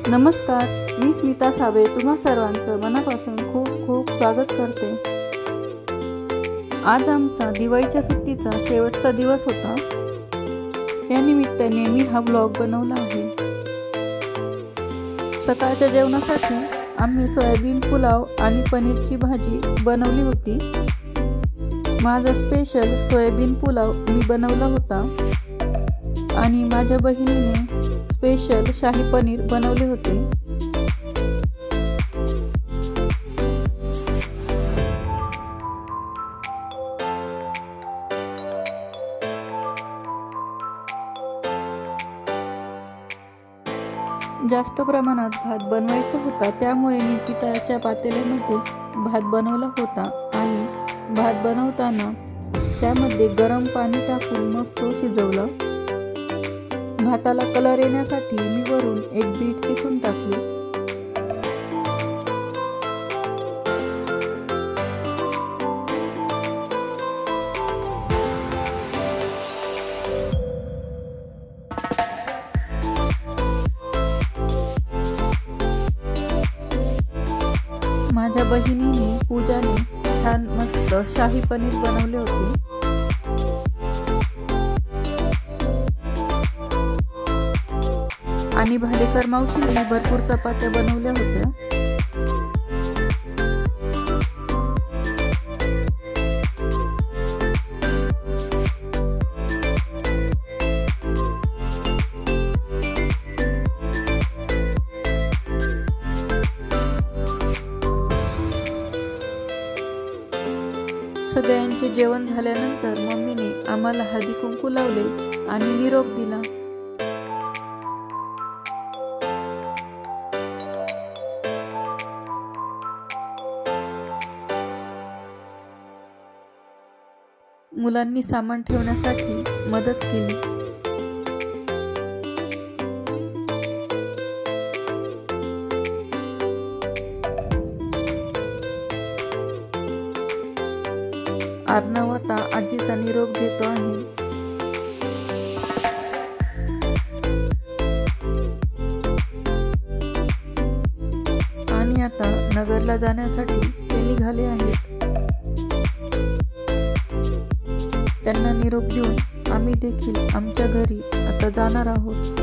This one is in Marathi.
नमस्कार, मी स्मिता सावे तुम्हा सर्वांचं मनापासून खूप खूप स्वागत करते। आज आमचा दिवाळीच्या सुट्टीचा शेवटचा दिवस होता। या निमित्ताने मी हा ब्लॉग बनवला आहे। सकाळच्या जेवणासाठी आम्ही सोयाबीन पुलाव आणि पनीरची भाजी बनवली होती। माझा स्पेशल सोयाबीन पुलाव मी बनवला होता आणि माझ्या बहिणीने स्पेशल शाही पनीर बनवले होते। जास्त प्रमाणात भात बनवायचा होता, त्यामुळे मी पितळाच्या पातेल्यामध्ये भात बनवला होता आणि भात बनवताना त्यामध्ये गरम पाणी टाकून मग तो शिजवला। भाताला कलर येण्यासाठी मी वरून एक बीट किसून टाकली। माझ्या बहिणीने पूजाने छान मस्त शाही पनीर बनवले होते। आणि भालेकर मावशीने भरपूर चपात्या बनवल्या होत्या। सगळ्यांचे जेवण झाल्यानंतर मम्मीने आम्हाला हळदी कुंकू लावले आणि निरोप दिला। मुलांनी सामान ठेवण्यासाठी मदत केली। अर्णव आता आजीचा निरोप घेतो आहे। आणि आता नगरला जाण्यासाठी ते निघाले आहेत। त्यांना निरोप देऊन आम्ही देखील आमच्या घरी आता जाणार आहोत।